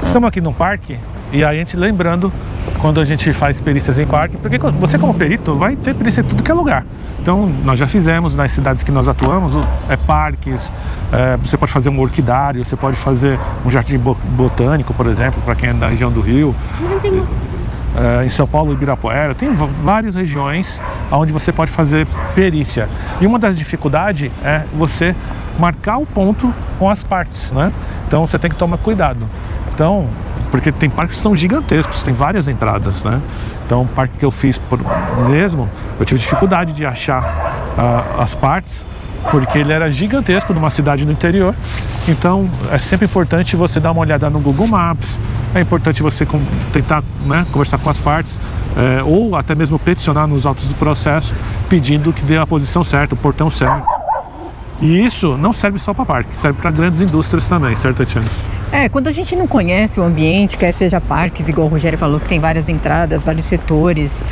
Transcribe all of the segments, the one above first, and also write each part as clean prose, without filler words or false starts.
Estamos aqui num parque e aí a gente lembrando quando a gente faz perícias em parque, porque você como perito vai ter perícia em tudo que é lugar. Então nós já fizemos nas cidades que nós atuamos, parques, você pode fazer um orquidário, você pode fazer um jardim botânico, por exemplo, para quem é da região do Rio. Em São Paulo, Ibirapuera, tem várias regiões onde você pode fazer perícia. E uma das dificuldades é você marcar o ponto com as partes, né? Então você tem que tomar cuidado. Então, porque tem parques que são gigantescos, tem várias entradas, né? Então, o parque que eu fiz mesmo, eu tive dificuldade de achar as partes, porque ele era gigantesco numa cidade no interior. Então é sempre importante você dar uma olhada no Google Maps, é importante você tentar, né, conversar com as partes, ou até mesmo peticionar nos autos do processo pedindo que dê a posição certa, o portão certo. E isso não serve só para parque, serve para grandes indústrias também, certo, Tatiana? Quando a gente não conhece o ambiente, quer seja parques, igual o Rogério falou, que tem várias entradas, vários setores,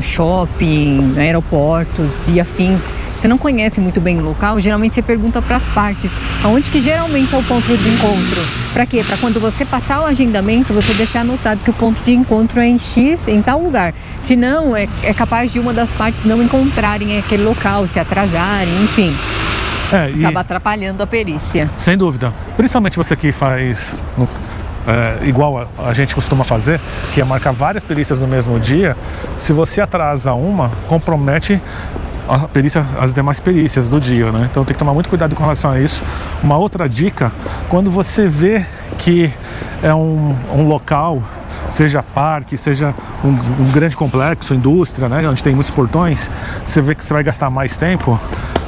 shopping, aeroportos e afins, você não conhece muito bem o local, geralmente você pergunta para as partes, aonde que geralmente é o ponto de encontro. Para quê? Para quando você passar o agendamento, você deixar anotado que o ponto de encontro é em X, em tal lugar. Senão, é capaz de uma das partes não encontrarem aquele local, se atrasarem, enfim. Acaba atrapalhando a perícia. Sem dúvida. Principalmente você que faz igual a gente costuma fazer, que é marcar várias perícias no mesmo dia. Se você atrasa uma, compromete a perícia, as demais perícias do dia, né? Então tem que tomar muito cuidado com relação a isso. Uma outra dica, quando você vê que é um local, seja parque, seja um grande complexo, indústria, né, onde tem muitos portões, você vê que você vai gastar mais tempo,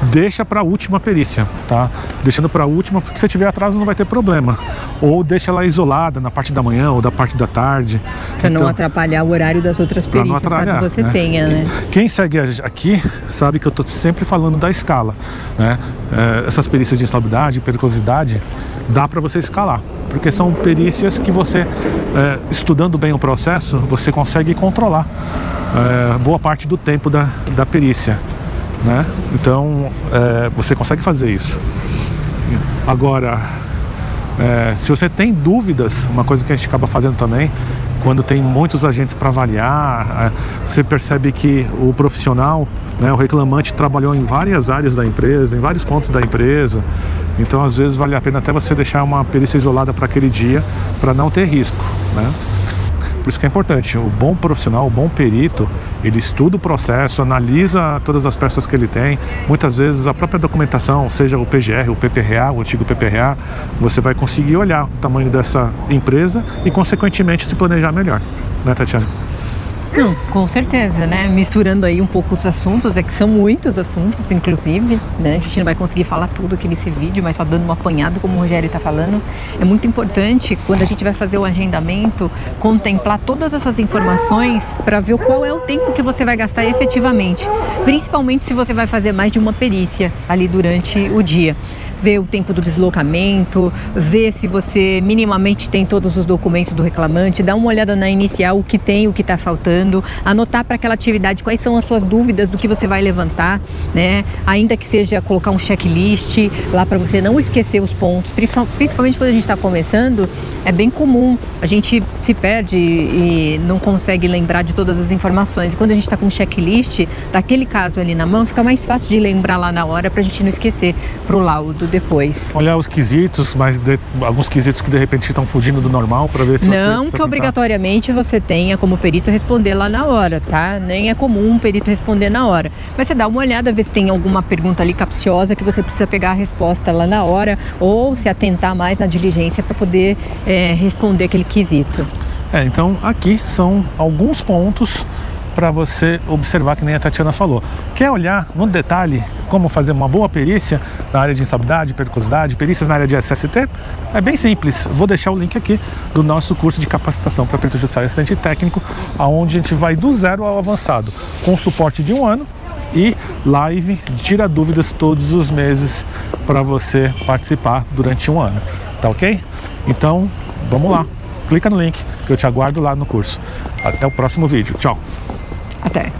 deixa para a última perícia, tá? Deixando para a última, porque se tiver atraso não vai ter problema. Ou deixa ela isolada na parte da manhã ou da parte da tarde. Para não atrapalhar o horário das outras perícias, caso você tenha, né? Quem segue aqui sabe que eu estou sempre falando da escala, né? Essas perícias de instabilidade, periculosidade, dá para você escalar, porque são perícias que você, estudando bem o processo, você consegue controlar boa parte do tempo da perícia, né? Então você consegue fazer isso. Agora, se você tem dúvidas, uma coisa que a gente acaba fazendo também, quando tem muitos agentes para avaliar, você percebe que o profissional, né, o reclamante trabalhou em várias áreas da empresa, em vários pontos da empresa. Então às vezes vale a pena até você deixar uma perícia isolada para aquele dia, para não ter risco, né? Por isso que é importante, o bom profissional, o bom perito, ele estuda o processo, analisa todas as peças que ele tem. Muitas vezes a própria documentação, seja o PGR, o PPRA, o antigo PPRA, você vai conseguir olhar o tamanho dessa empresa e consequentemente se planejar melhor, né, Tatiana? Não, com certeza, né? Misturando aí um pouco os assuntos, que são muitos assuntos, inclusive, né? A gente não vai conseguir falar tudo aqui nesse vídeo, mas só dando um apanhado, como o Rogério está falando. É muito importante, quando a gente vai fazer o agendamento, contemplar todas essas informações para ver qual é o tempo que você vai gastar efetivamente. Principalmente se você vai fazer mais de uma perícia ali durante o dia. Ver o tempo do deslocamento, ver se você minimamente tem todos os documentos do reclamante, dar uma olhada na inicial, o que tem, o que está faltando, anotar para aquela atividade quais são as suas dúvidas do que você vai levantar, né? Ainda que seja colocar um checklist lá para você não esquecer os pontos, principalmente quando a gente está começando, é bem comum, a gente se perde e não consegue lembrar de todas as informações. E quando a gente está com um checklist, daquele caso ali na mão, fica mais fácil de lembrar lá na hora para a gente não esquecer para o laudo depois. Olhar os quesitos, mas alguns quesitos que de repente estão fugindo do normal para ver se não que obrigatoriamente você tenha como perito responder lá na hora, tá? Nem é comum um perito responder na hora. Mas você dá uma olhada, ver se tem alguma pergunta ali capciosa que você precisa pegar a resposta lá na hora ou se atentar mais na diligência para poder responder aquele quesito. Então aqui são alguns pontos para você observar, que nem a Tatiana falou. Quer olhar no detalhe como fazer uma boa perícia na área de instabilidade, periculosidade, perícias na área de SST? É bem simples. Vou deixar o link aqui do nosso curso de capacitação para perito judiciário e assistente técnico, onde a gente vai do zero ao avançado, com suporte de 1 ano e live, tira dúvidas todos os meses para você participar durante 1 ano. Tá ok? Então, vamos lá. Clica no link que eu te aguardo lá no curso. Até o próximo vídeo. Tchau! Até!